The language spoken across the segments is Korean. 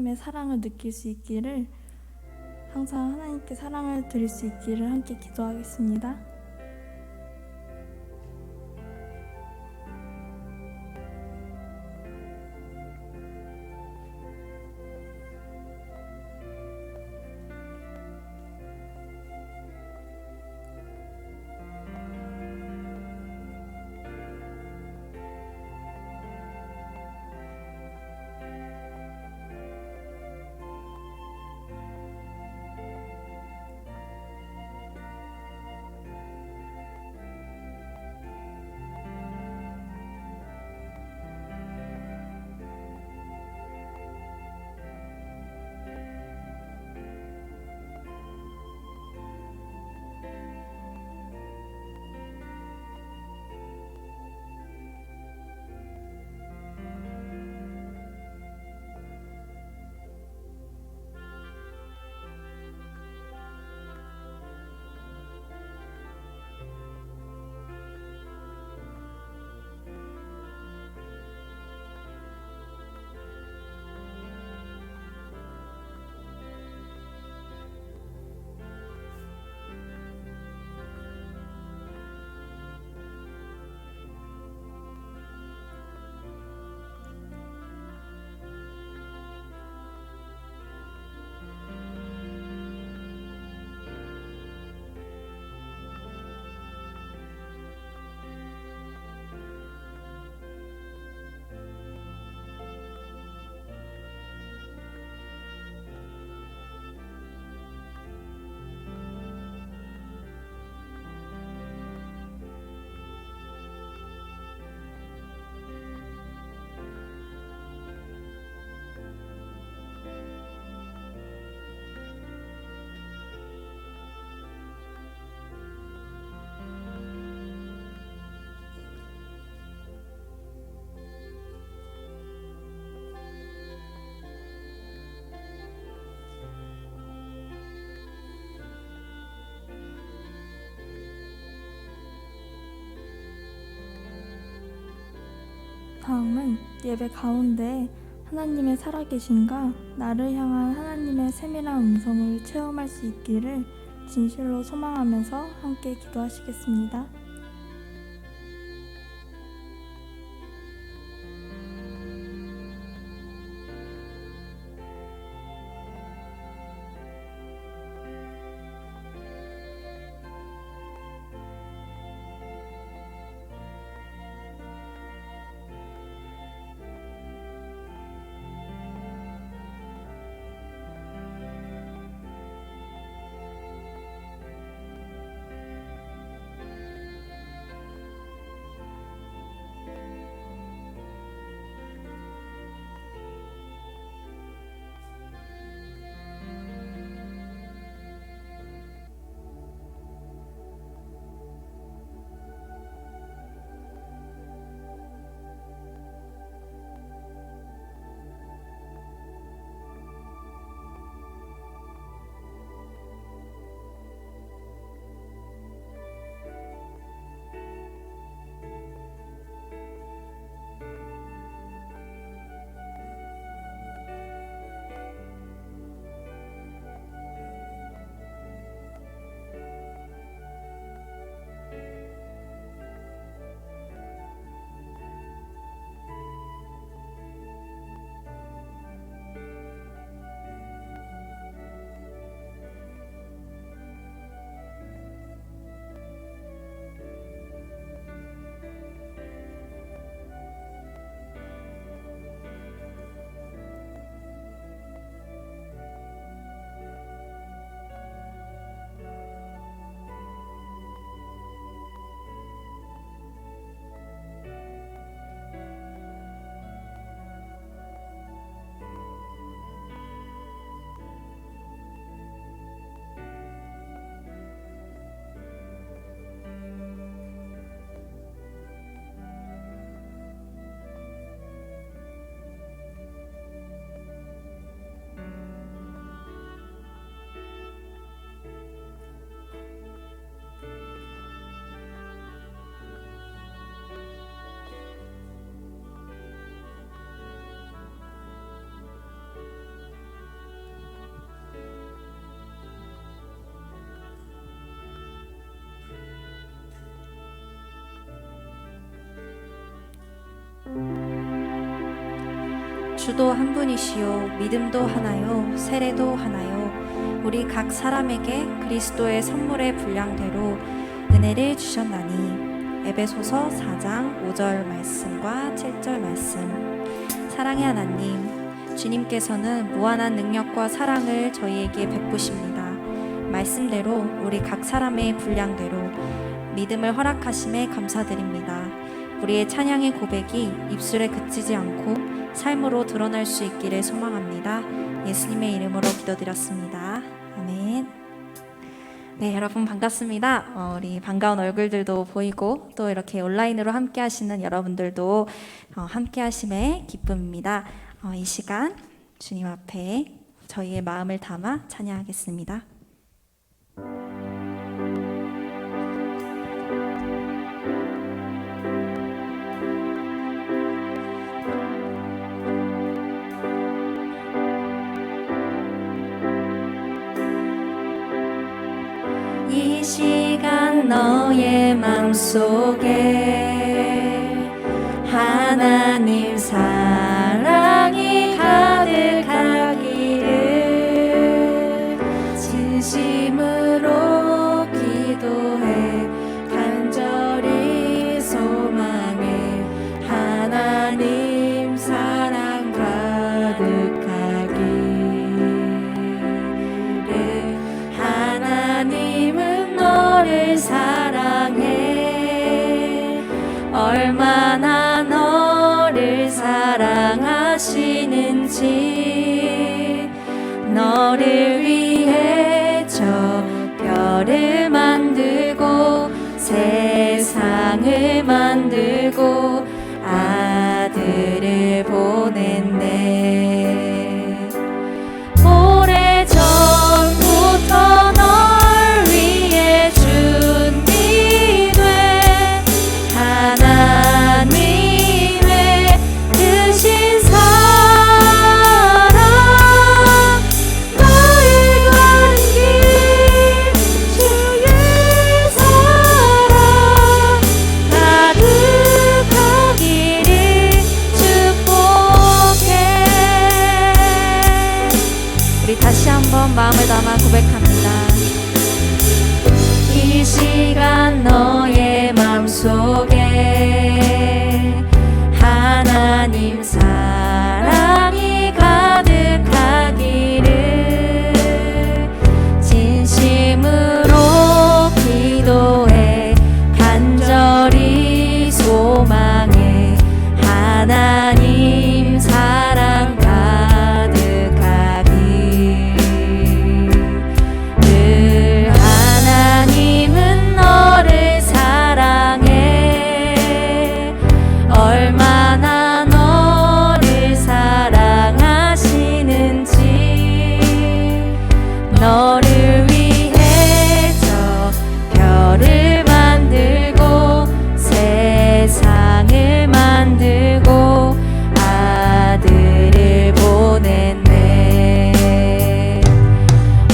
하나님의 사랑을 느낄 수 있기를, 항상 하나님께 사랑을 드릴 수 있기를 함께 기도하겠습니다. 다음은 예배 가운데 하나님의 살아계심과 나를 향한 하나님의 세밀한 음성을 체험할 수 있기를 진실로 소망하면서 함께 기도하시겠습니다. 주도 한 분이시요 믿음도 하나요 세례도 하나요 우리 각 사람에게 그리스도의 선물의 분량대로 은혜를 주셨나니. 에베소서 4장 5절 말씀과 7절 말씀. 사랑의 하나님, 주님께서는 무한한 능력과 사랑을 저희에게 베푸십니다. 말씀대로 우리 각 사람의 분량대로 믿음을 허락하심에 감사드립니다. 우리의 찬양의 고백이 입술에 그치지 않고 삶으로 드러날 수 있기를 소망합니다. 예수님의 이름으로 기도드렸습니다. 아멘. 네, 여러분 반갑습니다. 우리 반가운 얼굴들도 보이고 또 이렇게 온라인으로 함께 하시는 여러분들도 함께 하심에 기쁨입니다. 이 시간 주님 앞에 저희의 마음을 담아 찬양하겠습니다. 이 시간 너의 맘속에 하나님 사랑이 가득하기를 진심으로 기도해 간절히 소망해 하나님 사랑 가득하기를. 하나님은 너를 사랑해. 얼마나 너를 사랑하시는지. 너를 위해 저 별을 만들고 세상을 만들고 아들을 보냈네. 오래전부터 널 위해 준비된 하나님의 크신 사랑. 너의 가는 길 주의 사랑 가득하기를 축복해. 우리 다시 한번 마음을 담아 고백합니다. 이 시간 너의 맘속에 하나님 사랑이 가득하기를 진심으로 기도해 간절히 소망해 하나님 사랑 가득하기를. 하나님은 너를 사랑해. 얼마나 너를 사랑하시는지. 너를 위해 저 별을 만들고 세상을 만들고 아들을 보냈네.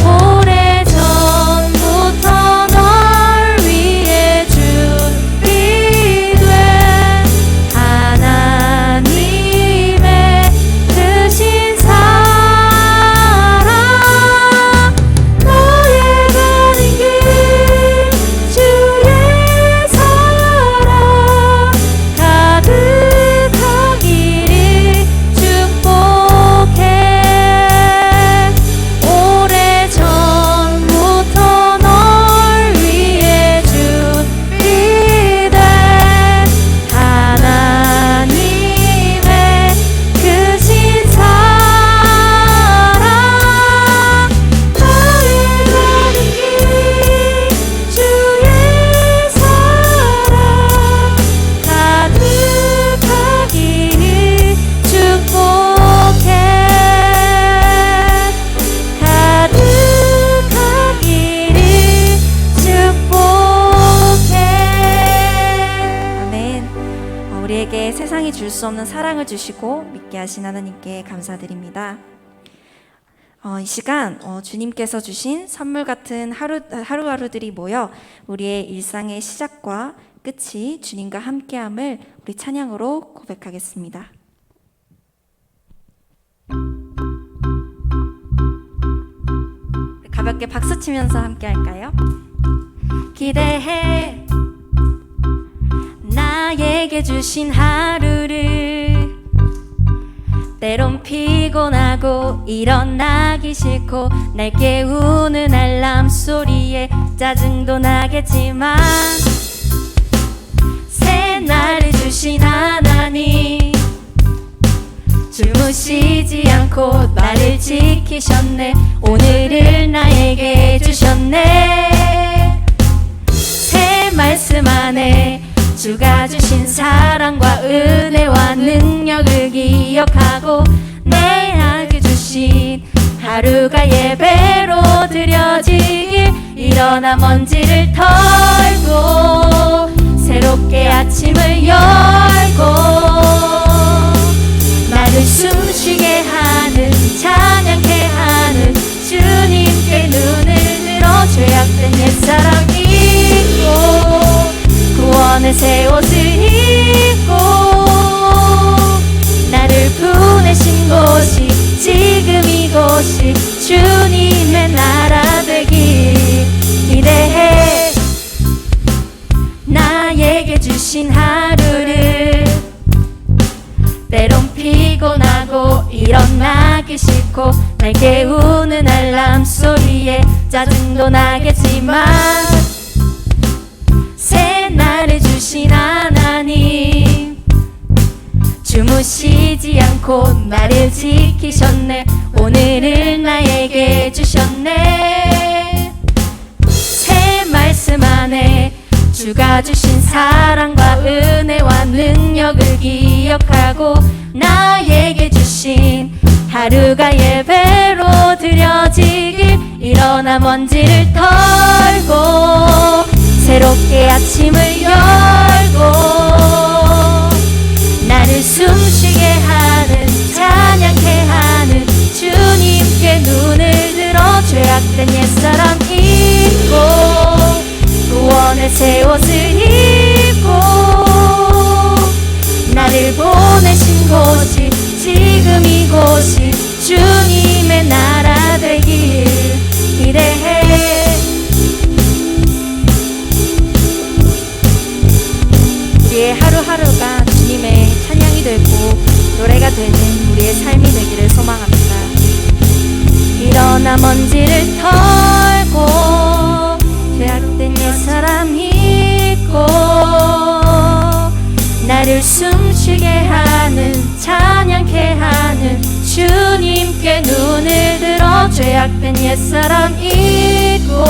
오래전부터 널 위해 준비된 하나님의 크신 사랑. 너의 가는 길 주의 사랑 가득하기를 축복해. 오래전부터 널 위해 준비된 하나님의 크신 사랑. 너의 가는 길 주의 사랑 가득하기를 축복해. 가득하기를 축복해. 아멘. 우리에게 세상이 줄 수 없는 사랑을 주시고 믿게 하신 하나님께 감사드립니다. 이 시간 주님께서 주신 선물 같은 하루하루들이 모여 우리의 일상의 시작과 끝이 주님과 함께함을 우리 찬양으로 고백하겠습니다. 가볍게 박수 치면서 함께 할까요? 기대해 나에게 주신 하루를 때론 피곤하고 일어나기 싫고 날 깨우는 알람 소리에 짜증도 나겠지만 새 날을 주신 하나님 주무시지 않고 나를 지키셨네. 오늘을 나에게 주셨네. 새 말씀 안에 주가 주신 사랑과 은혜와 능력을 기억하고 내게 주신 하루가 예배로 드려지길 일어나 먼지를 털고 새롭게 아침을 열고 나를 숨쉬게 하는 찬양케 하는 주님께 눈을 들어 죄악된 옛사람 잊고 구원의 새 옷을 입고 나를 보내신 곳이 지금 이곳이 주님의 나라 되길 기대해 나에게 주신 하루를 때론 피곤하고 일어나기 싫고 날 깨우는 알람 소리에 짜증도 나겠지만 새 날을 주신 하나님 주무시지 않고 나를 지키셨네. 오늘을 나에게 주셨네. 새 말씀 안에 주가 주신 사랑과 은혜와 능력을 기억하고 나에게 주신 하루가 예배로 드려지길 일어나 먼지를 털고 새롭게 아침을 열고 나를 숨쉬게 하는 찬양케 하는 주님께 눈을 들어 죄악된 옛사람 잊고 구원의 새 옷을 입고 나를 보내신 곳이 지금 이곳이 주님의 나라 되길 기대해 우리의 하루하루가 주님의 찬양이 되고 노래가 되는 우리의 삶이 되기를 소망합니다. 일어나 먼지를 털고 죄악된 옛사람 잊고 나를 숨쉬게 하는 찬양케 하는 주님께 눈을 들어 죄악된 옛사람 잊고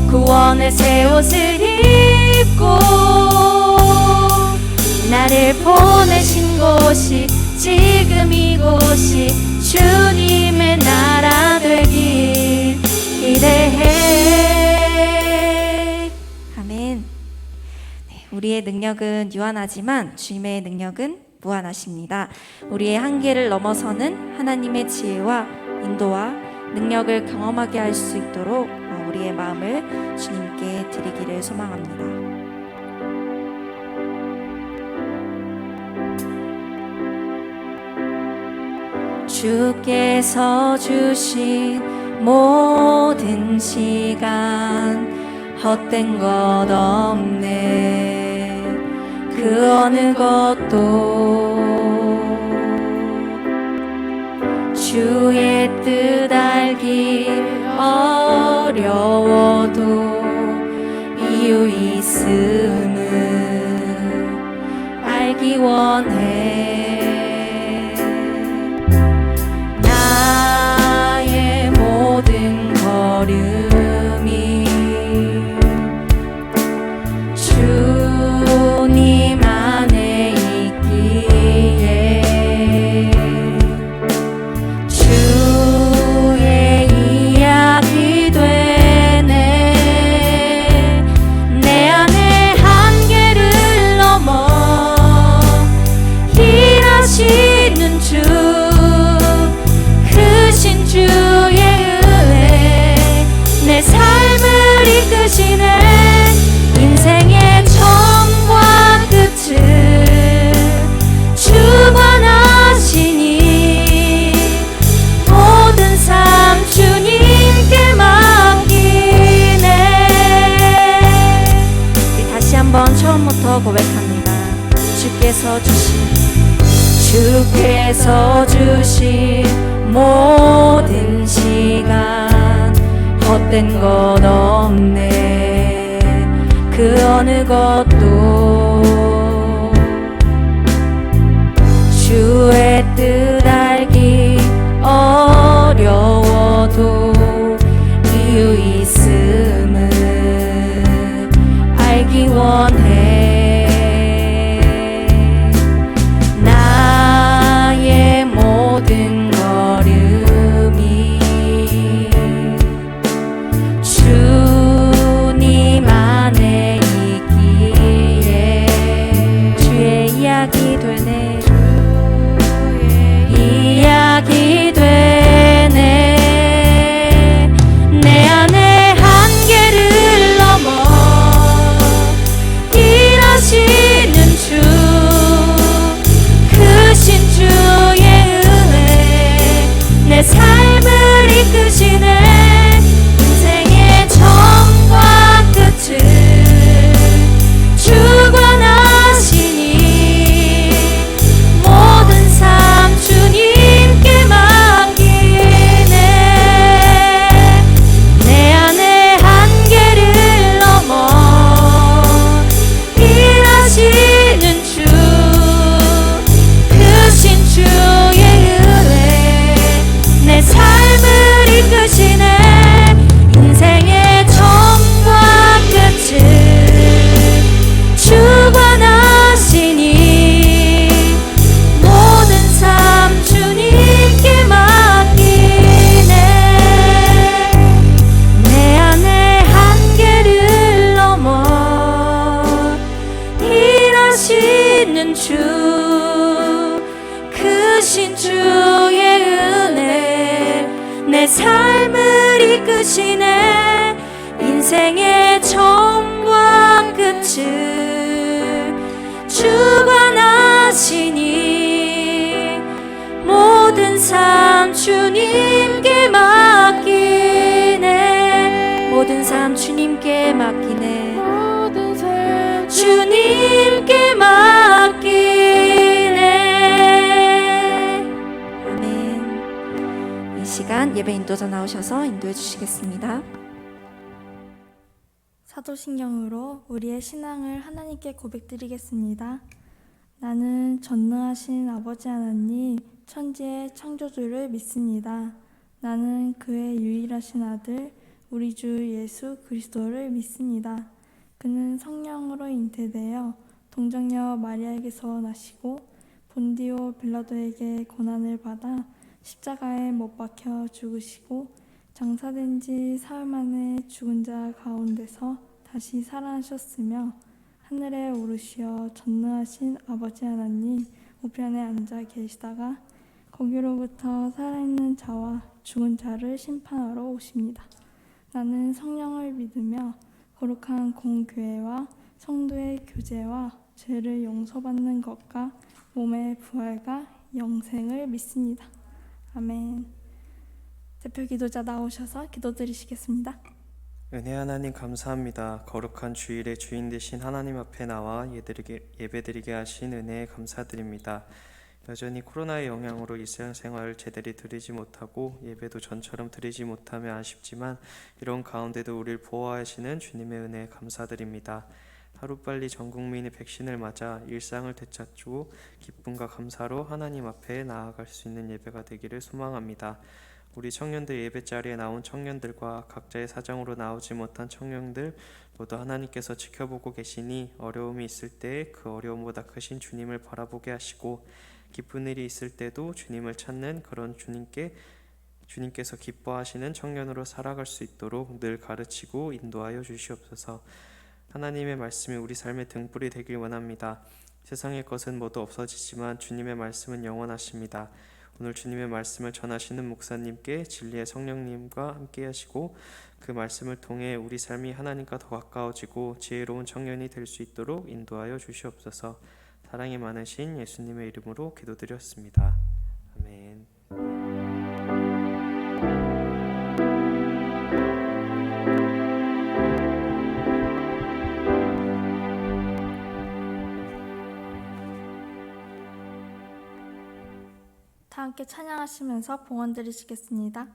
구원의 새 옷을 입고 나를 보내신 곳이 지금 이곳이 주님의 나라 되길 기대해. 아멘. 네, 우리의 능력은 유한하지만 주님의 능력은 무한하십니다. 우리의 한계를 넘어서는 하나님의 지혜와 인도와 능력을 경험하게 할 수 있도록 우리의 마음을 주님께 드리기를 소망합니다. 주께서 주신 모든 시간 헛된 것 없네. 그 어느 것도 주의 뜻 알기 어려워도 이유 있음을 알기 원해. 나의 모든 걸음이 주님 안에 있기에 주의 이야기 되네. 내 안에 한계를 넘어 주께서 주신 모든 시간 헛된 것 없네. 그 어느 것도 주의 뜻 알기 어려워도 이유 있음을 알기 원해. 나의 모든 걸음이 주님 안에 있기에 주의 이야기 되네. 이야기 되네. 내 안에 한계를 넘어 일하시는 주, 크신 주의 은혜 내 삶을 이끄시네. 인생의 처음과 끝을 주관하시니 모든 삶 주님께 맡기네. 내 안에 한계를 넘어 일하시는 주, 크신 주의 은혜 내 삶을 이끄시네. 인생의 처음과 끝을 주관하시니 모든 삶 주님께 맡기네. 내 안에 한계를 넘어 일하시는 주, 크신 주의 은혜 내 삶을 이끄시네. 인생의 처음과 끝을 주관하시니 모든 삶 주님께 맡기네. 모든 삶 주님께 맡기네. 모든 삶 주님께 맡기네. 아멘. 이 시간 예배 인도자 나오셔서 인도해 주시겠습니다. 사도신경으로 우리의 신앙을 하나님께 고백드리겠습니다. 나는 전능하신 아버지 하나님, 천지의 창조주를 믿습니다. 나는 그의 유일하신 아들, 우리 주 예수 그리스도를 믿습니다. 그는 성령으로 잉태되어 동정녀 마리아에게서 나시고 본디오 빌라도에게 고난을 받아 십자가에 못 박혀 죽으시고 장사된 지 사흘 만에 죽은 자 가운데서 다시 살아나셨으며 하늘에 오르시어 전능하신 아버지 하나님 우편에 앉아 계시다가 거기로부터 살아있는 자와 죽은 자를 심판하러 오십니다. 나는 성령을 믿으며 거룩한 공교회와 성도의 교제와 죄를 용서받는 것과 몸의 부활과 영생을 믿습니다. 아멘. 대표 기도자 나오셔서 기도드리시겠습니다. 은혜 하나님 감사합니다. 거룩한 주일의 주인 되신 하나님 앞에 나와 예배드리게 하신 은혜에 감사드립니다. 여전히 코로나의 영향으로 일상생활을 제대로 드리지 못하고 예배도 전처럼 드리지 못하며 아쉽지만 이런 가운데도 우리를 보호하시는 주님의 은혜에 감사드립니다. 하루빨리 전 국민이 백신을 맞아 일상을 되찾고 기쁨과 감사로 하나님 앞에 나아갈 수 있는 예배가 되기를 소망합니다. 우리 청년들 예배 자리에 나온 청년들과 각자의 사정으로 나오지 못한 청년들 모두 하나님께서 지켜보고 계시니 어려움이 있을 때 그 어려움보다 크신 주님을 바라보게 하시고 기쁜 일이 있을 때도 주님을 찾는 그런 주님께서 기뻐하시는 청년으로 살아갈 수 있도록 늘 가르치고 인도하여 주시옵소서. 하나님의 말씀이 우리 삶의 등불이 되길 원합니다. 세상의 것은 모두 없어지지만 주님의 말씀은 영원하십니다. 오늘 주님의 말씀을 전하시는 목사님께 진리의 성령님과 함께 하시고 그 말씀을 통해 우리 삶이 하나님과 더 가까워지고 지혜로운 청년이 될 수 있도록 인도하여 주시옵소서. 사랑이 많으신 예수님의 이름으로 기도드렸습니다. 아멘. 함께 찬양하시면서 봉헌 드리시겠습니다.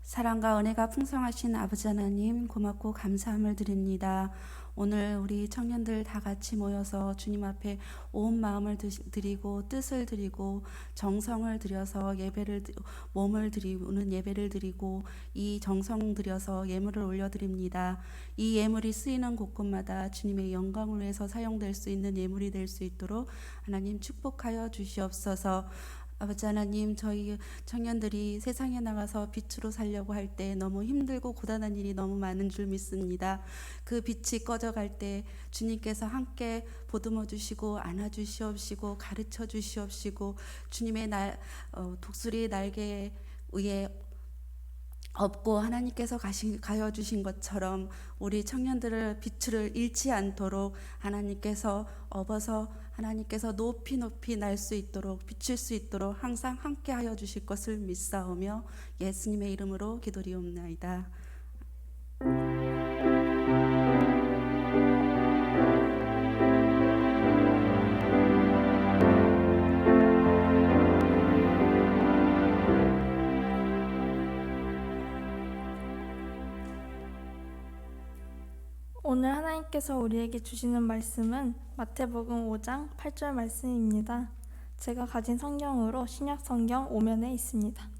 사랑과 은혜가 풍성하신 아버지 하나님, 고맙고 감사함을 드립니다. 오늘 우리 청년들 다 같이 모여서 주님 앞에 온 마음을 드리고 뜻을 드리고 정성을 들여서 몸을 드리는 예배를 드리고 이 정성 들여서 예물을 올려드립니다. 이 예물이 쓰이는 곳곳마다 주님의 영광을 위해서 사용될 수 있는 예물이 될 수 있도록 하나님 축복하여 주시옵소서. 아버지 하나님, 저희 청년들이 세상에 나가서 빛으로 살려고 할 때 너무 힘들고 고단한 일이 너무 많은 줄 믿습니다. 그 빛이 꺼져갈 때 주님께서 함께 보듬어 주시고 안아 주시옵시고 가르쳐 주시옵시고 주님의 독수리 날개 위에 업고 하나님께서 가여 주신 것처럼 우리 청년들을 빛을 잃지 않도록 하나님께서 업어서 하나님께서 높이 날 수 있도록 비출 수 있도록 항상 함께 하여 주실 것을 믿사오며 예수님의 이름으로 기도리옵나이다. 오늘 하나님께서 우리에게 주시는 말씀은 마태복음 5장 8절 말씀입니다. 제가 가진 성경으로 신약 성경 5면에 있습니다.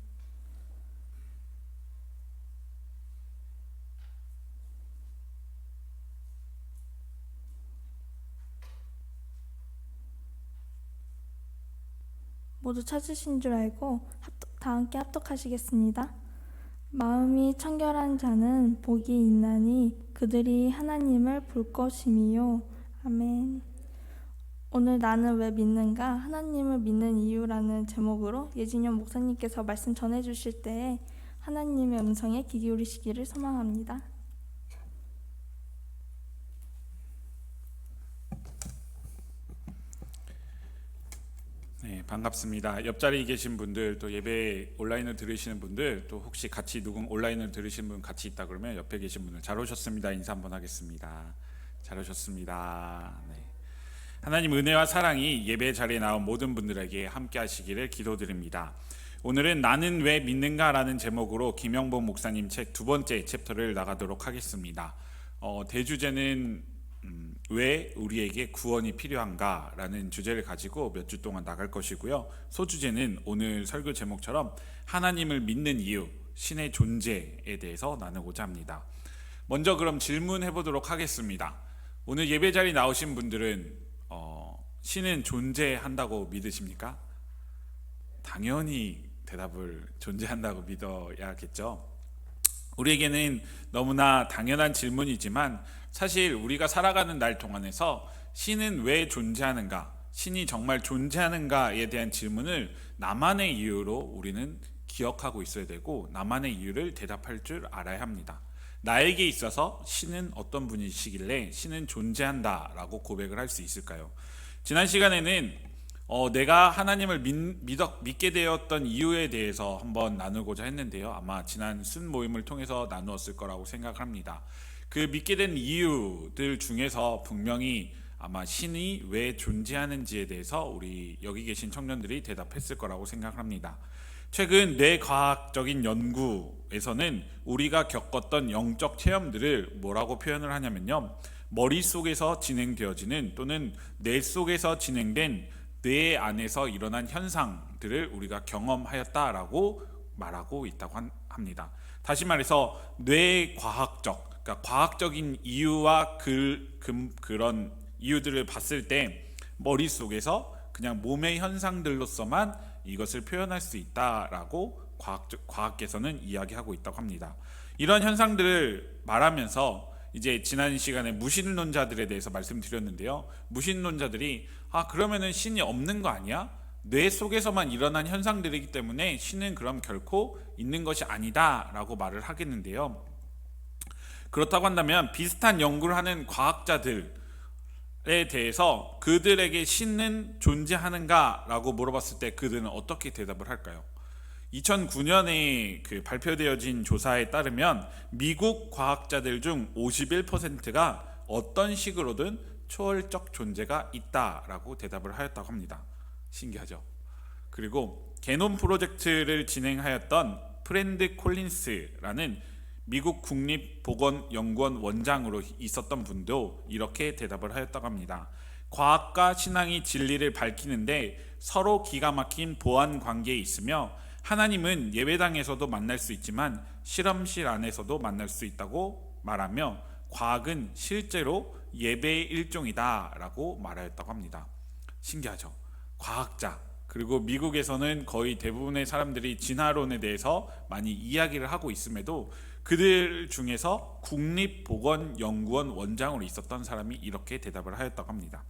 모두 찾으신 줄 알고 다 함께 합독하시겠습니다. 마음이 청결한 자는 복이 있나니 그들이 하나님을 볼 것임이요. 아멘. 오늘 나는 왜 믿는가? 하나님을 믿는 이유라는 제목으로 예진영 목사님께서 말씀 전해주실 때에 하나님의 음성에 귀 기울이시기를 소망합니다. 네, 반갑습니다. 옆자리에 계신 분들, 또 예배 온라인을 들으시는 분들, 또 혹시 같이 온라인을 들으시는 분 같이 있다 그러면 옆에 계신 분들 잘 오셨습니다. 인사 한번 하겠습니다. 잘 오셨습니다. 네. 하나님 은혜와 사랑이 예배 자리에 나온 모든 분들에게 함께 하시기를 기도드립니다. 오늘은 나는 왜 믿는가라는 제목으로 김영복 목사님 책 두 번째 챕터를 나가도록 하겠습니다. 대주제는 왜 우리에게 구원이 필요한가 라는 주제를 가지고 몇 주 동안 나갈 것이고요. 소주제는 오늘 설교 제목처럼 하나님을 믿는 이유, 신의 존재에 대해서 나누고자 합니다. 먼저 그럼 질문해 보도록 하겠습니다. 오늘 예배 자리 나오신 분들은 신은 존재한다고 믿으십니까? 당연히 대답을 존재한다고 믿어야겠죠. 우리에게는 너무나 당연한 질문이지만 사실 우리가 살아가는 날 동안에서 신은 왜 존재하는가, 신이 정말 존재하는가에 대한 질문을 나만의 이유로 우리는 기억하고 있어야 되고 나만의 이유를 대답할 줄 알아야 합니다. 나에게 있어서 신은 어떤 분이시길래 신은 존재한다라고 고백을 할 수 있을까요? 지난 시간에는 내가 하나님을 믿게 되었던 이유에 대해서 한번 나누고자 했는데요. 아마 지난 순 모임을 통해서 나누었을 거라고 생각합니다. 그 믿게 된 이유들 중에서 분명히 아마 신이 왜 존재하는지에 대해서 우리 여기 계신 청년들이 대답했을 거라고 생각합니다. 최근 뇌과학적인 연구에서는 우리가 겪었던 영적 체험들을 뭐라고 표현을 하냐면요, 머릿속에서 진행되어지는 또는 뇌 속에서 진행된 뇌 안에서 일어난 현상들을 우리가 경험하였다라고 말하고 있다고 합니다. 다시 말해서 뇌과학적, 그러니까 과학적인 이유와 그런 이유들을 봤을 때 머릿속에서 그냥 몸의 현상들로서만 이것을 표현할 수 있다라고 과학계에서는 이야기하고 있다고 합니다. 이런 현상들을 말하면서 이제 지난 시간에 무신론자들에 대해서 말씀드렸는데요. 무신론자들이 그러면은 신이 없는 거 아니야? 뇌 속에서만 일어난 현상들이기 때문에 신은 그럼 결코 있는 것이 아니다라고 말을 하겠는데요. 그렇다고 한다면 비슷한 연구를 하는 과학자들에 대해서 그들에게 신은 존재하는가라고 물어봤을 때 그들은 어떻게 대답을 할까요? 2009년에 발표되어진 조사에 따르면 미국 과학자들 중 51%가 어떤 식으로든 초월적 존재가 있다라고 대답을 하였다고 합니다. 신기하죠? 그리고 게놈 프로젝트를 진행하였던 프렌드 콜린스라는 미국 국립보건연구원 원장으로 있었던 분도 이렇게 대답을 하였다고 합니다. 과학과 신앙이 진리를 밝히는데 서로 기가 막힌 보완 관계에 있으며 하나님은 예배당에서도 만날 수 있지만 실험실 안에서도 만날 수 있다고 말하며 과학은 실제로 예배의 일종이다 라고 말하였다고 합니다. 신기하죠? 과학자, 그리고 미국에서는 거의 대부분의 사람들이 진화론에 대해서 많이 이야기를 하고 있음에도 그들 중에서 국립보건연구원 원장으로 있었던 사람이 이렇게 대답을 하였다고 합니다.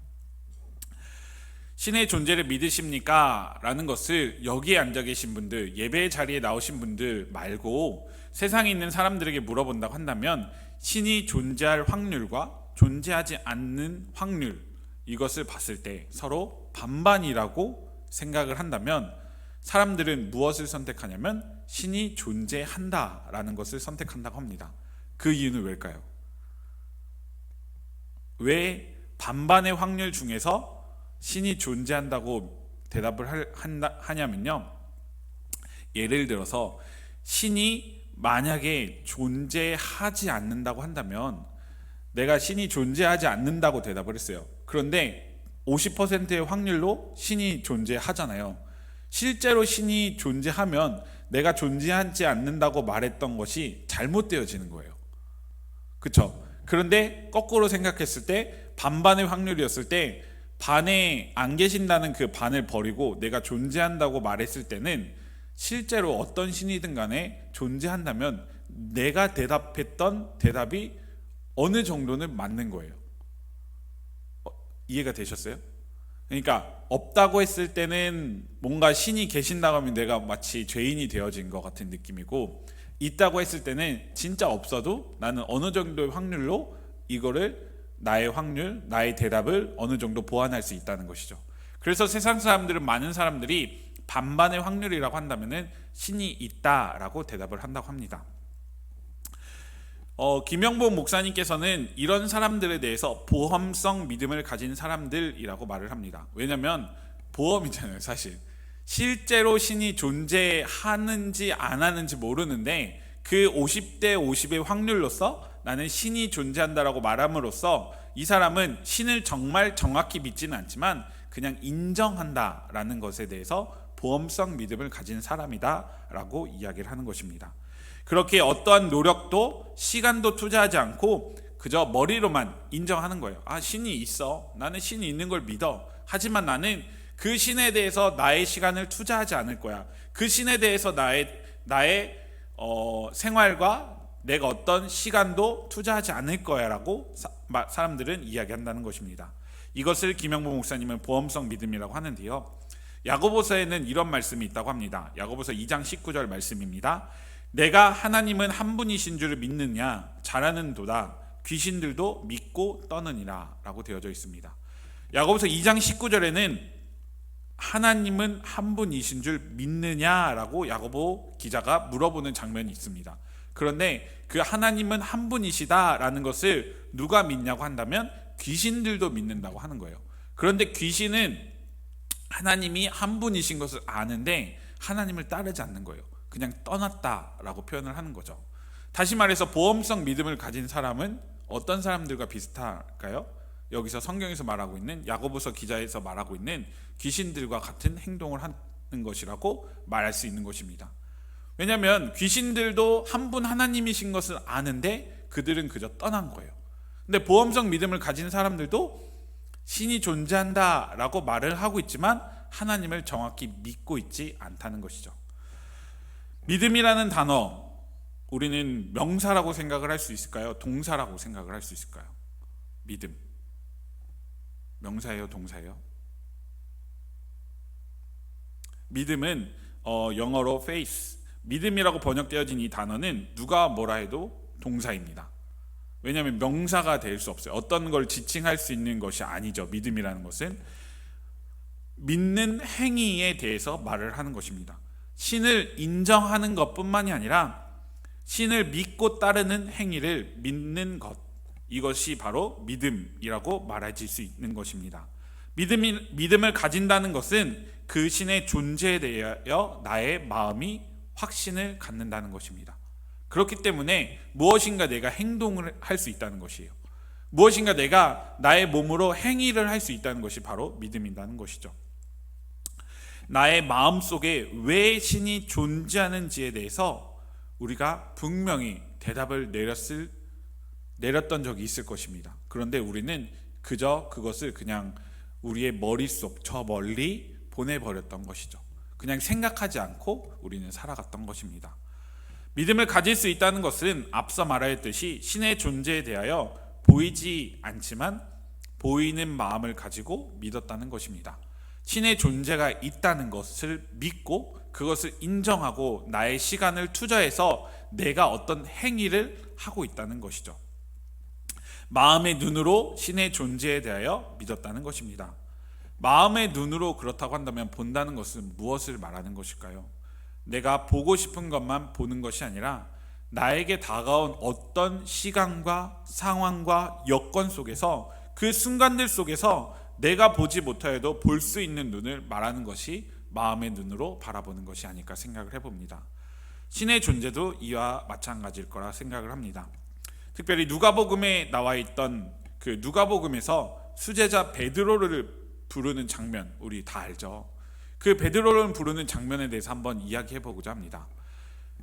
신의 존재를 믿으십니까? 라는 것을 여기에 앉아 계신 분들, 예배 자리에 나오신 분들 말고 세상에 있는 사람들에게 물어본다고 한다면 신이 존재할 확률과 존재하지 않는 확률, 이것을 봤을 때 서로 반반이라고 생각을 한다면 사람들은 무엇을 선택하냐면 신이 존재한다라는 것을 선택한다고 합니다. 그 이유는 왜일까요? 왜 반반의 확률 중에서 신이 존재한다고 대답을 하냐면요, 예를 들어서 신이 만약에 존재하지 않는다고 한다면 내가 신이 존재하지 않는다고 대답을 했어요. 그런데 50%의 확률로 신이 존재하잖아요. 실제로 신이 존재하면 내가 존재하지 않는다고 말했던 것이 잘못되어지는 거예요. 그렇죠? 그런데 거꾸로 생각했을 때 반반의 확률이었을 때 반에 안 계신다는 그 반을 버리고 내가 존재한다고 말했을 때는 실제로 어떤 신이든 간에 존재한다면 내가 대답했던 대답이 어느 정도는 맞는 거예요. 이해가 되셨어요? 그러니까 없다고 했을 때는 뭔가 신이 계신다고 하면 내가 마치 죄인이 되어진 것 같은 느낌이고, 있다고 했을 때는 진짜 없어도 나는 어느 정도의 확률로 이거를 나의 확률, 나의 대답을 어느 정도 보완할 수 있다는 것이죠. 그래서 세상 사람들은, 많은 사람들이 반반의 확률이라고 한다면 신이 있다라고 대답을 한다고 합니다. 김영복 목사님께서는 이런 사람들에 대해서 보험성 믿음을 가진 사람들이라고 말을 합니다. 왜냐하면 보험이잖아요. 사실 실제로 신이 존재하는지 안 하는지 모르는데 그 50대 50의 확률로서 나는 신이 존재한다라고 말함으로써 이 사람은 신을 정말 정확히 믿지는 않지만 그냥 인정한다라는 것에 대해서 보험성 믿음을 가진 사람이다라고 이야기를 하는 것입니다. 그렇게 어떠한 노력도 시간도 투자하지 않고 그저 머리로만 인정하는 거예요. 신이 있어. 나는 신이 있는 걸 믿어. 하지만 나는 그 신에 대해서 나의 시간을 투자하지 않을 거야. 그 신에 대해서 나의 생활과 내가 어떤 시간도 투자하지 않을 거야 라고 사람들은 이야기한다는 것입니다. 이것을 김영복 목사님은 보험성 믿음이라고 하는데요, 야고보서에는 이런 말씀이 있다고 합니다. 야고보서 2장 19절 말씀입니다. 내가 하나님은 한 분이신 줄을 믿느냐? 잘하는도다. 귀신들도 믿고 떠느니라 라고 되어져 있습니다. 야고보서 2장 19절에는 하나님은 한 분이신 줄 믿느냐라고 야고보 기자가 물어보는 장면이 있습니다. 그런데 그 하나님은 한 분이시다라는 것을 누가 믿냐고 한다면 귀신들도 믿는다고 하는 거예요. 그런데 귀신은 하나님이 한 분이신 것을 아는데 하나님을 따르지 않는 거예요. 그냥 떠났다라고 표현을 하는 거죠. 다시 말해서 보험성 믿음을 가진 사람은 어떤 사람들과 비슷할까요? 여기서 성경에서 말하고 있는, 야고보서 기자에서 말하고 있는 귀신들과 같은 행동을 하는 것이라고 말할 수 있는 것입니다. 왜냐하면 귀신들도 한 분 하나님이신 것을 아는데 그들은 그저 떠난 거예요. 근데 보험성 믿음을 가진 사람들도 신이 존재한다라고 말을 하고 있지만 하나님을 정확히 믿고 있지 않다는 것이죠. 믿음이라는 단어, 우리는 명사라고 생각을 할 수 있을까요? 동사라고 생각을 할 수 있을까요? 믿음. 명사예요, 동사예요? 믿음은 영어로 faith, 믿음이라고 번역되어진 이 단어는 누가 뭐라 해도 동사입니다. 왜냐하면 명사가 될 수 없어요. 어떤 걸 지칭할 수 있는 것이 아니죠. 믿음이라는 것은 믿는 행위에 대해서 말을 하는 것입니다. 신을 인정하는 것뿐만이 아니라 신을 믿고 따르는 행위를 믿는 것, 이것이 바로 믿음이라고 말해질 수 있는 것입니다. 믿음을 가진다는 것은 그 신의 존재에 대하여 나의 마음이 확신을 갖는다는 것입니다. 그렇기 때문에 무엇인가 내가 행동을 할 수 있다는 것이에요. 무엇인가 내가 나의 몸으로 행위를 할 수 있다는 것이 바로 믿음이라는 것이죠. 나의 마음속에 왜 신이 존재하는지에 대해서 우리가 분명히 대답을 내렸던 적이 있을 것입니다. 그런데 우리는 그저 그것을 그냥 우리의 머릿속 저 멀리 보내버렸던 것이죠. 그냥 생각하지 않고 우리는 살아갔던 것입니다. 믿음을 가질 수 있다는 것은 앞서 말하였듯이 신의 존재에 대하여 보이지 않지만 보이는 마음을 가지고 믿었다는 것입니다. 신의 존재가 있다는 것을 믿고 그것을 인정하고 나의 시간을 투자해서 내가 어떤 행위를 하고 있다는 것이죠. 마음의 눈으로 신의 존재에 대하여 믿었다는 것입니다. 마음의 눈으로 그렇다고 한다면 본다는 것은 무엇을 말하는 것일까요? 내가 보고 싶은 것만 보는 것이 아니라 나에게 다가온 어떤 시간과 상황과 여건 속에서 그 순간들 속에서 내가 보지 못하여도 볼 수 있는 눈을 말하는 것이 마음의 눈으로 바라보는 것이 아닐까 생각을 해봅니다. 신의 존재도 이와 마찬가지일 거라 생각을 합니다. 특별히 누가복음에 나와 있던 그 누가복음에서 수제자 베드로를 부르는 장면, 우리 다 알죠. 그 베드로를 부르는 장면에 대해서 한번 이야기해 보고자 합니다.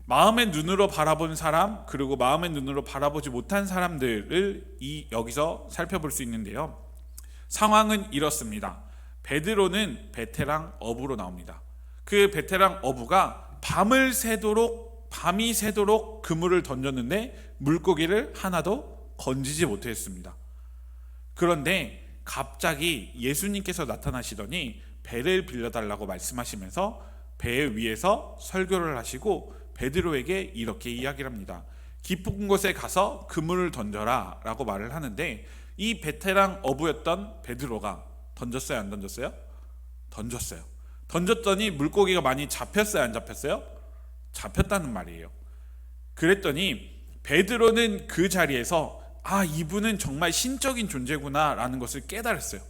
마음의 눈으로 바라본 사람, 그리고 마음의 눈으로 바라보지 못한 사람들을 여기서 살펴볼 수 있는데요. 상황은 이렇습니다. 베드로는 베테랑 어부로 나옵니다. 그 베테랑 어부가 밤이 새도록 그물을 던졌는데 물고기를 하나도 건지지 못했습니다. 그런데 갑자기 예수님께서 나타나시더니 배를 빌려달라고 말씀하시면서 배 위에서 설교를 하시고 베드로에게 이렇게 이야기를 합니다. 깊은 곳에 가서 그물을 던져라 라고 말을 하는데 이 베테랑 어부였던 베드로가 던졌어요, 안 던졌어요? 던졌어요. 던졌더니 물고기가 많이 잡혔어요, 안 잡혔어요? 잡혔다는 말이에요. 그랬더니 베드로는 그 자리에서 이분은 정말 신적인 존재구나 라는 것을 깨달았어요.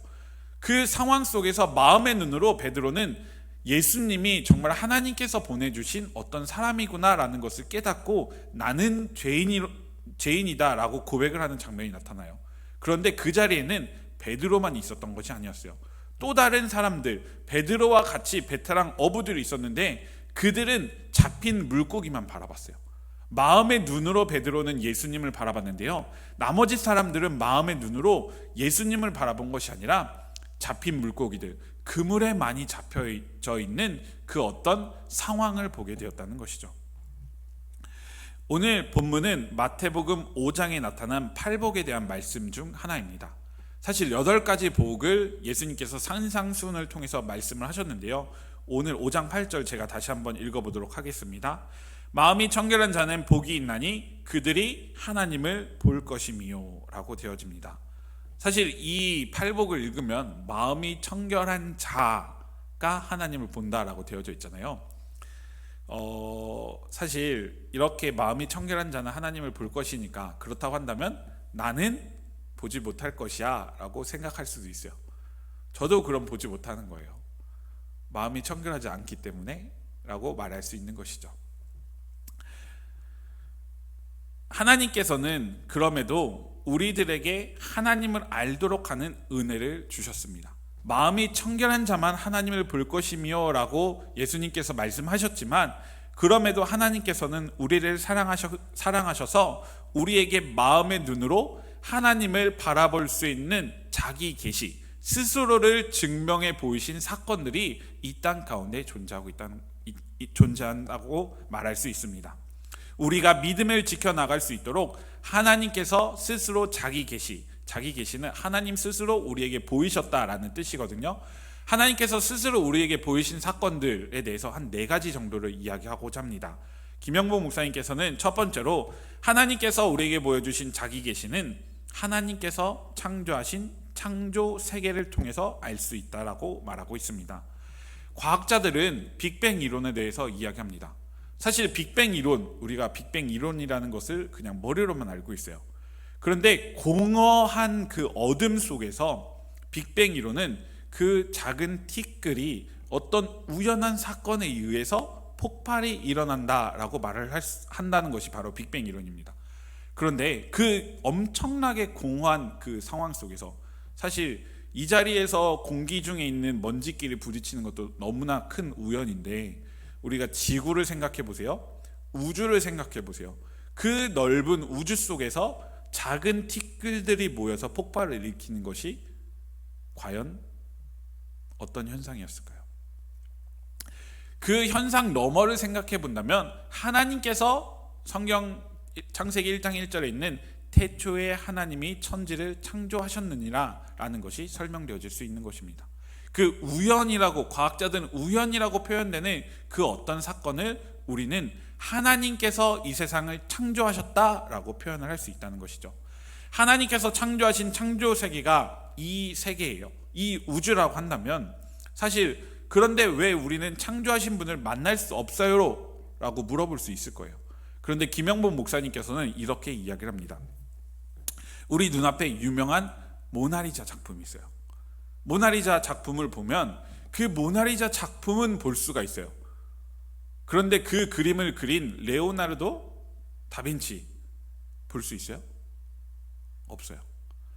그 상황 속에서 마음의 눈으로 베드로는 예수님이 정말 하나님께서 보내주신 어떤 사람이구나 라는 것을 깨닫고 나는 죄인이다 라고 고백을 하는 장면이 나타나요. 그런데 그 자리에는 베드로만 있었던 것이 아니었어요. 또 다른 사람들, 베드로와 같이 베테랑 어부들이 있었는데 그들은 잡힌 물고기만 바라봤어요. 마음의 눈으로 베드로는 예수님을 바라봤는데요. 나머지 사람들은 마음의 눈으로 예수님을 바라본 것이 아니라 잡힌 물고기들, 그물에 많이 잡혀져 있는 그 어떤 상황을 보게 되었다는 것이죠. 오늘 본문은 마태복음 5장에 나타난 팔복에 대한 말씀 중 하나입니다. 사실 8가지 복을 예수님께서 산상수훈을 통해서 말씀을 하셨는데요. 오늘 5장 8절 제가 다시 한번 읽어보도록 하겠습니다. 마음이 청결한 자는 복이 있나니 그들이 하나님을 볼 것이미요 라고 되어집니다. 사실 이 팔복을 읽으면 마음이 청결한 자가 하나님을 본다라고 되어져 있잖아요. 사실 이렇게 마음이 청결한 자는 하나님을 볼 것이니까 그렇다고 한다면 나는 보지 못할 것이야 라고 생각할 수도 있어요. 저도 그럼 보지 못하는 거예요. 마음이 청결하지 않기 때문에 라고 말할 수 있는 것이죠. 하나님께서는 그럼에도 우리들에게 하나님을 알도록 하는 은혜를 주셨습니다. 마음이 청결한 자만 하나님을 볼 것이며 라고 예수님께서 말씀하셨지만, 그럼에도 하나님께서는 우리를 사랑하셔서 우리에게 마음의 눈으로 하나님을 바라볼 수 있는 자기 계시, 스스로를 증명해 보이신 사건들이 이 땅 가운데 존재한다고 말할 수 있습니다. 우리가 믿음을 지켜나갈 수 있도록 하나님께서 스스로 자기 계시는 하나님 스스로 우리에게 보이셨다라는 뜻이거든요. 하나님께서 스스로 우리에게 보이신 사건들에 대해서 한 4가지 정도를 이야기하고자 합니다. 김영복 목사님께서는 첫 번째로 하나님께서 우리에게 보여주신 자기 계시는 하나님께서 창조하신 창조 세계를 통해서 알 수 있다라고 말하고 있습니다. 과학자들은 빅뱅 이론에 대해서 이야기합니다. 사실 빅뱅 이론, 우리가 빅뱅 이론이라는 것을 그냥 머리로만 알고 있어요. 그런데 공허한 그 어둠 속에서 빅뱅 이론은 그 작은 티끌이 어떤 우연한 사건에 의해서 폭발이 일어난다라고 말을 한다는 것이 바로 빅뱅 이론입니다. 그런데 그 엄청나게 공허한 그 상황 속에서, 사실 이 자리에서 공기 중에 있는 먼지끼리 부딪히는 것도 너무나 큰 우연인데, 우리가 지구를 생각해 보세요. 우주를 생각해 보세요. 그 넓은 우주 속에서 작은 티끌들이 모여서 폭발을 일으키는 것이 과연 어떤 현상이었을까요? 그 현상 너머를 생각해 본다면, 하나님께서 성경 창세기 1장 1절에 있는 태초에 하나님이 천지를 창조하셨느니라 라는 것이 설명되어질 수 있는 것입니다. 그 우연이라고, 과학자들은 우연이라고 표현되는 그 어떤 사건을 우리는 하나님께서 이 세상을 창조하셨다라고 표현을 할 수 있다는 것이죠. 하나님께서 창조하신 창조 세계가 이 세계예요. 이 우주라고 한다면, 사실 그런데 왜 우리는 창조하신 분을 만날 수 없어요? 라고 물어볼 수 있을 거예요. 그런데 김영복 목사님께서는 이렇게 이야기를 합니다. 우리 눈앞에 유명한 모나리자 작품이 있어요. 모나리자 작품을 보면 그 모나리자 작품은 볼 수가 있어요. 그런데 그 그림을 그린 레오나르도 다빈치 볼 수 있어요? 없어요.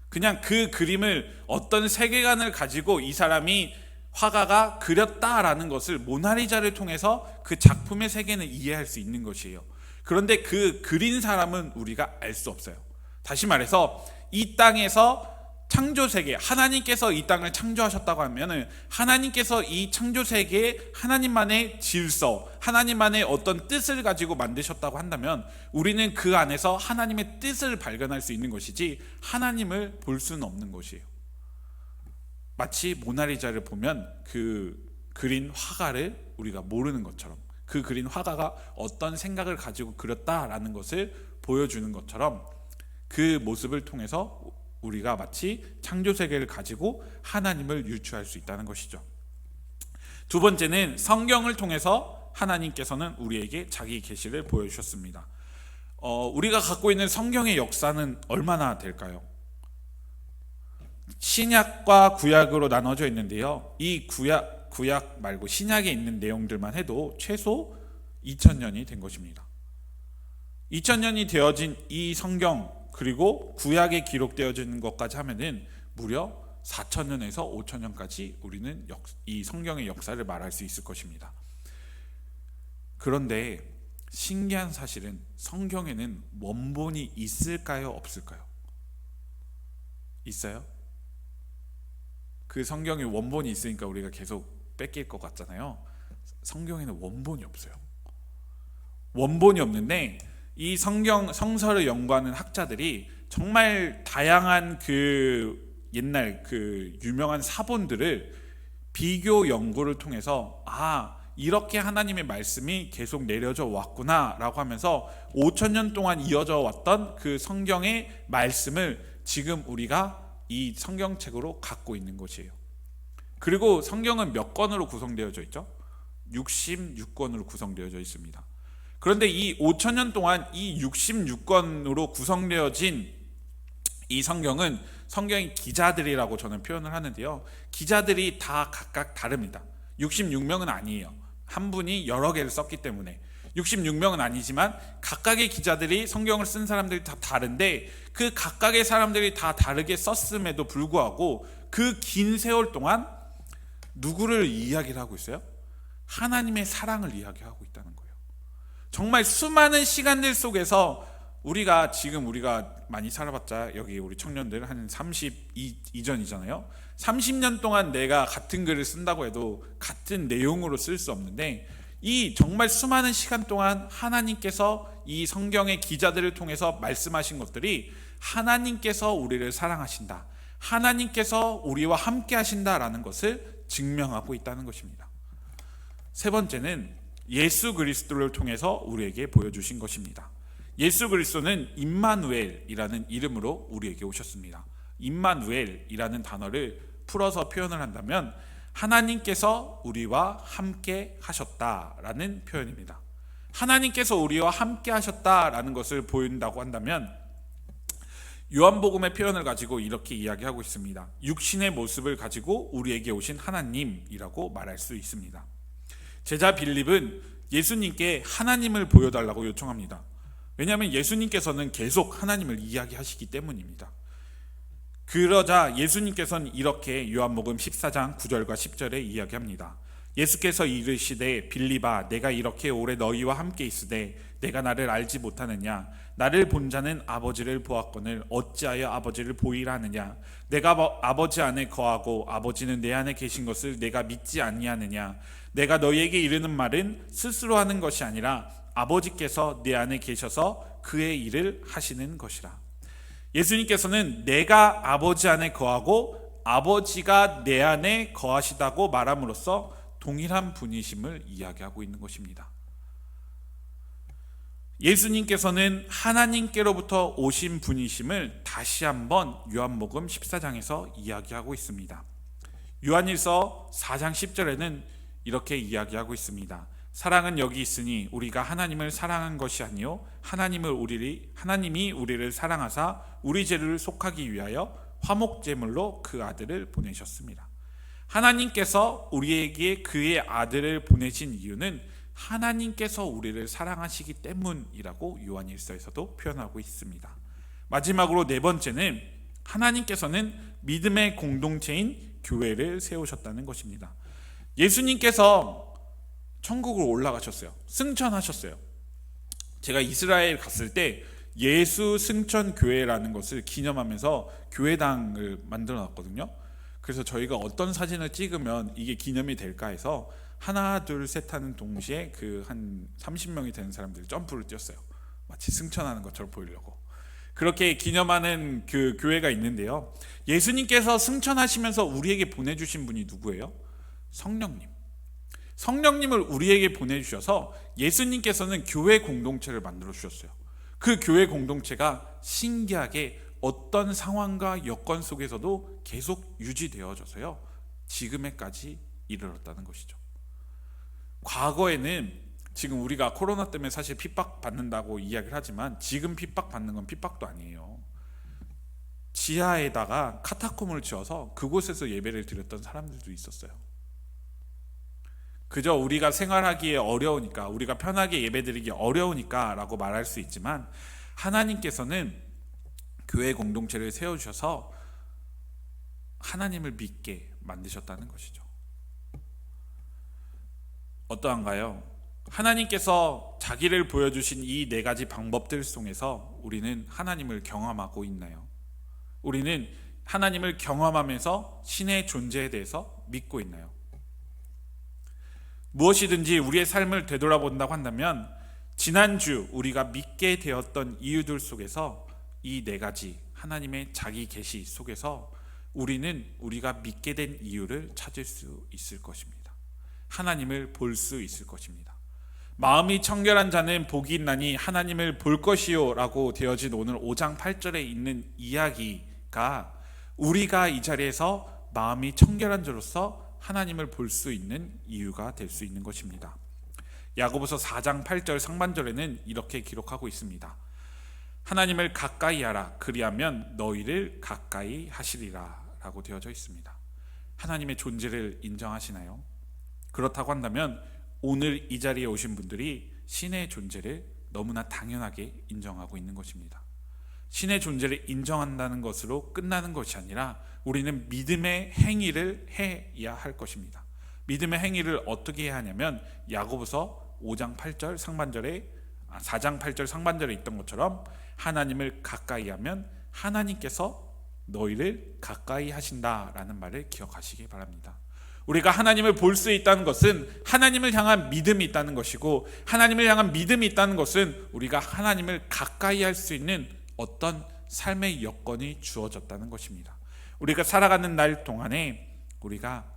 그냥 그 그림을 어떤 세계관을 가지고 이 사람이, 화가가 그렸다라는 것을 모나리자를 통해서 그 작품의 세계는 이해할 수 있는 것이에요. 그런데 그 그린 사람은 우리가 알 수 없어요. 다시 말해서 이 땅에서 창조 세계, 하나님께서 이 땅을 창조하셨다고 하면은 하나님께서 이 창조 세계에 하나님만의 질서, 하나님만의 어떤 뜻을 가지고 만드셨다고 한다면, 우리는 그 안에서 하나님의 뜻을 발견할 수 있는 것이지 하나님을 볼 수는 없는 것이에요. 마치 모나리자를 보면 그 그린 화가를 우리가 모르는 것처럼, 그 그린 화가가 어떤 생각을 가지고 그렸다라는 것을 보여주는 것처럼, 그 모습을 통해서 우리가 마치 창조세계를 가지고 하나님을 유추할 수 있다는 것이죠. 두 번째는 성경을 통해서 하나님께서는 우리에게 자기 계시를 보여주셨습니다. 우리가 갖고 있는 성경의 역사는 얼마나 될까요? 신약과 구약으로 나눠져 있는데요. 이 구약 말고 신약에 있는 내용들만 해도 최소 2000년이 된 것입니다. 2000년이 되어진 이 성경, 그리고 구약에 기록되어지는 것까지 하면은 무려 4000년에서 5000년까지 우리는 이 성경의 역사를 말할 수 있을 것입니다. 그런데 신기한 사실은 성경에는 원본이 있을까요? 없을까요? 있어요? 그 성경에 원본이 있으니까 우리가 계속 뺏길 것 같잖아요. 성경에는 원본이 없어요. 원본이 없는데, 이 성서를 연구하는 학자들이 정말 다양한 그 옛날 그 유명한 사본들을 비교 연구를 통해서, 이렇게 하나님의 말씀이 계속 내려져 왔구나 라고 하면서 5000년 동안 이어져 왔던 그 성경의 말씀을 지금 우리가 이 성경책으로 갖고 있는 것이에요. 그리고 성경은 몇 권으로 구성되어져 있죠? 66권으로 구성되어져 있습니다. 그런데 이 5000년 동안 이 66권으로 구성되어진 이 성경은 성경의 기자들이라고 저는 표현을 하는데요. 기자들이 다 각각 다릅니다. 66명은 아니에요. 한 분이 여러 개를 썼기 때문에 66명은 아니지만 각각의 기자들이 성경을 쓴 사람들이 다 다른데 그 각각의 사람들이 다 다르게 썼음에도 불구하고 그 긴 세월 동안 누구를 이야기를 하고 있어요? 하나님의 사랑을 이야기하고 있다는 거예요. 정말 수많은 시간들 속에서 우리가 많이 살아봤자 여기 우리 청년들 한 30 이전이잖아요. 30년 동안 내가 같은 글을 쓴다고 해도 같은 내용으로 쓸 수 없는데 이 정말 수많은 시간 동안 하나님께서 이 성경의 기자들을 통해서 말씀하신 것들이 하나님께서 우리를 사랑하신다, 하나님께서 우리와 함께 하신다라는 것을 증명하고 있다는 것입니다. 세 번째는 예수 그리스도를 통해서 우리에게 보여주신 것입니다. 예수 그리스도는 임마누엘이라는 이름으로 우리에게 오셨습니다. 임마누엘이라는 단어를 풀어서 표현을 한다면 하나님께서 우리와 함께 하셨다라는 표현입니다. 하나님께서 우리와 함께 하셨다라는 것을 보인다고 한다면 요한복음의 표현을 가지고 이렇게 이야기하고 있습니다. 육신의 모습을 가지고 우리에게 오신 하나님이라고 말할 수 있습니다. 제자 빌립은 예수님께 하나님을 보여달라고 요청합니다. 왜냐하면 예수님께서는 계속 하나님을 이야기하시기 때문입니다. 그러자 예수님께서는 이렇게 요한복음 14장 9절과 10절에 이야기합니다. 예수께서 이르시되 빌립아 내가 이렇게 오래 너희와 함께 있으되 내가 나를 알지 못하느냐? 나를 본 자는 아버지를 보았거늘 어찌하여 아버지를 보이라 하느냐? 내가 아버지 안에 거하고 아버지는 내 안에 계신 것을 내가 믿지 아니하느냐? 내가 너희에게 이르는 말은 스스로 하는 것이 아니라 아버지께서 내 안에 계셔서 그의 일을 하시는 것이라. 예수님께서는 내가 아버지 안에 거하고 아버지가 내 안에 거하시다고 말함으로써 동일한 분이심을 이야기하고 있는 것입니다. 예수님께서는 하나님께로부터 오신 분이심을 다시 한번 요한복음 14장에서 이야기하고 있습니다. 요한일서 4장 10절에는 이렇게 이야기하고 있습니다. 사랑은 여기 있으니 우리가 하나님을 사랑한 것이 아니요 하나님이 우리를 사랑하사 우리 죄를 속하기 위하여 화목제물로 그 아들을 보내셨습니다. 하나님께서 우리에게 그의 아들을 보내신 이유는 하나님께서 우리를 사랑하시기 때문이라고 요한일서에서도 표현하고 있습니다. 마지막으로 네 번째는 하나님께서는 믿음의 공동체인 교회를 세우셨다는 것입니다. 예수님께서 천국으로 올라가셨어요. 승천하셨어요. 제가 이스라엘 갔을 때 예수 승천 교회라는 것을 기념하면서 교회당을 만들어 놨거든요. 그래서 저희가 어떤 사진을 찍으면 이게 기념이 될까 해서 하나 둘 셋 하는 동시에 그 한 30명이 되는 사람들이 점프를 뛰었어요. 마치 승천하는 것처럼 보이려고. 그렇게 기념하는 그 교회가 있는데요. 예수님께서 승천하시면서 우리에게 보내주신 분이 누구예요? 성령님. 성령님을 우리에게 보내주셔서 예수님께서는 교회 공동체를 만들어 주셨어요. 그 교회 공동체가 신기하게 어떤 상황과 여건 속에서도 계속 유지되어져서요 지금에까지 이르렀다는 것이죠. 과거에는 지금 우리가 코로나 때문에 사실 핍박받는다고 이야기를 하지만 지금 핍박받는 건 핍박도 아니에요. 지하에다가 카타콤을 지어서 그곳에서 예배를 드렸던 사람들도 있었어요. 그저 우리가 생활하기에 어려우니까, 우리가 편하게 예배드리기 어려우니까 라고 말할 수 있지만 하나님께서는 교회 공동체를 세워주셔서 하나님을 믿게 만드셨다는 것이죠. 어떠한가요? 하나님께서 자기를 보여주신 이 네 가지 방법들 속에서 우리는 하나님을 경험하고 있나요? 우리는 하나님을 경험하면서 신의 존재에 대해서 믿고 있나요? 무엇이든지 우리의 삶을 되돌아본다고 한다면 지난주 우리가 믿게 되었던 이유들 속에서 이 네 가지 하나님의 자기 계시 속에서 우리는 우리가 믿게 된 이유를 찾을 수 있을 것입니다. 하나님을 볼 수 있을 것입니다. 마음이 청결한 자는 복이 있나니 하나님을 볼 것이요 라고 되어진 오늘 5장 8절에 있는 이야기가 우리가 이 자리에서 마음이 청결한 자로서 하나님을 볼 수 있는 이유가 될 수 있는 것입니다. 야고보서 4장 8절 상반절에는 이렇게 기록하고 있습니다. 하나님을 가까이 하라. 그리하면 너희를 가까이 하시리라 라고 되어져 있습니다. 하나님의 존재를 인정하시나요? 그렇다고 한다면 오늘 이 자리에 오신 분들이 신의 존재를 너무나 당연하게 인정하고 있는 것입니다. 신의 존재를 인정한다는 것으로 끝나는 것이 아니라 우리는 믿음의 행위를 해야 할 것입니다. 믿음의 행위를 어떻게 해야 하냐면 야고보서 4장 8절 상반절에 있던 것처럼 하나님을 가까이 하면 하나님께서 너희를 가까이 하신다라는 말을 기억하시기 바랍니다. 우리가 하나님을 볼 수 있다는 것은 하나님을 향한 믿음이 있다는 것이고, 하나님을 향한 믿음이 있다는 것은 우리가 하나님을 가까이 할 수 있는 어떤 삶의 여건이 주어졌다는 것입니다. 우리가 살아가는 날 동안에 우리가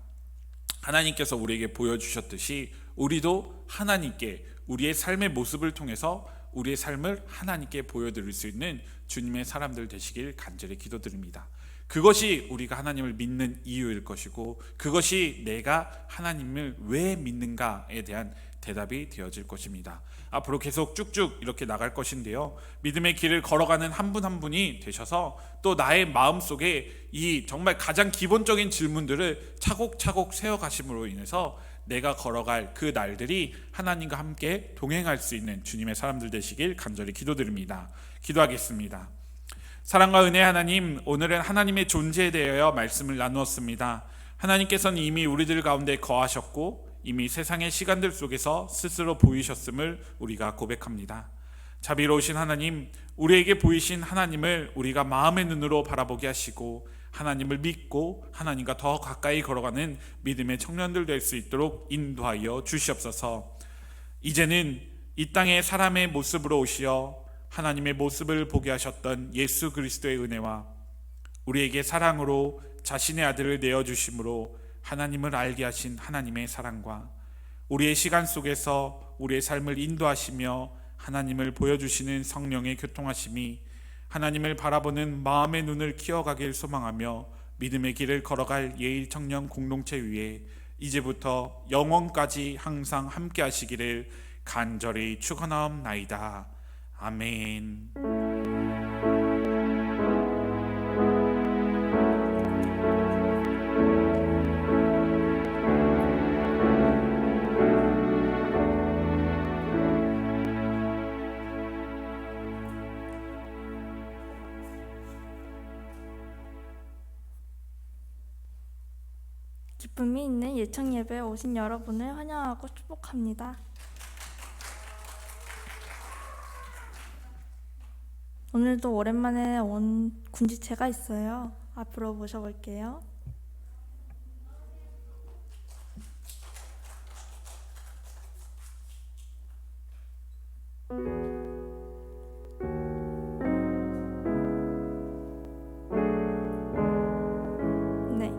하나님께서 우리에게 보여주셨듯이 우리도 하나님께 우리의 삶의 모습을 통해서 우리의 삶을 하나님께 보여드릴 수 있는 주님의 사람들 되시길 간절히 기도드립니다. 그것이 우리가 하나님을 믿는 이유일 것이고, 그것이 내가 하나님을 왜 믿는가에 대한 대답이 되어질 것입니다. 앞으로 계속 쭉쭉 이렇게 나갈 것인데요, 믿음의 길을 걸어가는 한 분 한 분이 되셔서 또 나의 마음속에 이 정말 가장 기본적인 질문들을 차곡차곡 세워가심으로 인해서 내가 걸어갈 그 날들이 하나님과 함께 동행할 수 있는 주님의 사람들 되시길 간절히 기도드립니다. 기도하겠습니다. 사랑과 은혜 하나님, 오늘은 하나님의 존재에 대하여 말씀을 나누었습니다. 하나님께서는 이미 우리들 가운데 거하셨고 이미 세상의 시간들 속에서 스스로 보이셨음을 우리가 고백합니다. 자비로우신 하나님, 우리에게 보이신 하나님을 우리가 마음의 눈으로 바라보게 하시고 하나님을 믿고 하나님과 더 가까이 걸어가는 믿음의 청년들 될 수 있도록 인도하여 주시옵소서. 이제는 이 땅에 사람의 모습으로 오시어 하나님의 모습을 보게 하셨던 예수 그리스도의 은혜와 우리에게 사랑으로 자신의 아들을 내어주심으로 하나님을 알게 하신 하나님의 사랑과 우리의 시간 속에서 우리의 삶을 인도하시며 하나님을 보여주시는 성령의 교통하심이 하나님을 바라보는 마음의 눈을 키워가길 소망하며 믿음의 길을 걸어갈 예일 청년 공동체 위에 이제부터 영원까지 항상 함께 하시기를 간절히 축원하옵나이다. 아멘. 기쁨이 있는 예청 예배에 오신 여러분을 환영하고 축복합니다. 오늘도 오랜만에 온 군지체가 있어요. 앞으로 모셔볼게요. 네,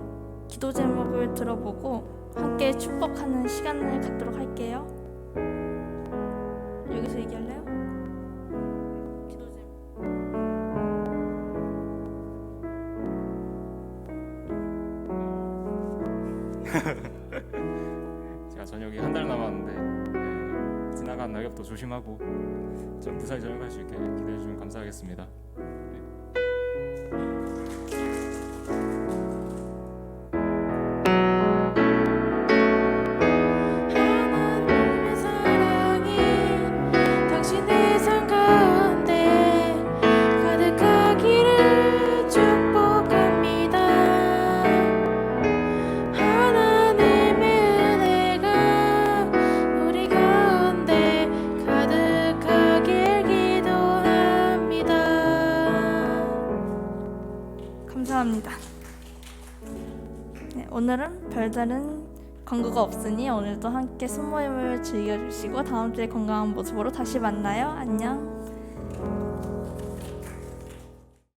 기도 제목을 들어보고 함께 축복하는 시간을 갖도록 할게요. 여기서 얘기할래요? 기도 제목. 제가 저녁이 한 달 남았는데 지나간 낙엽도 조심하고 좀 무사히 저녁할 수 있게 기도해 주시면 감사하겠습니다. 하나님의 사랑이 당신의 삶 가운데 가득하기를 축복합니다. 하나님의 은혜가 우리 가운데 가득하길 기도합니다. 감사합니다. 네, 오늘은 별다른 광고가 없으니 오늘도 함께 순모임을 즐겨주시고 다음 주에 건강한 모습으로 다시 만나요. 안녕.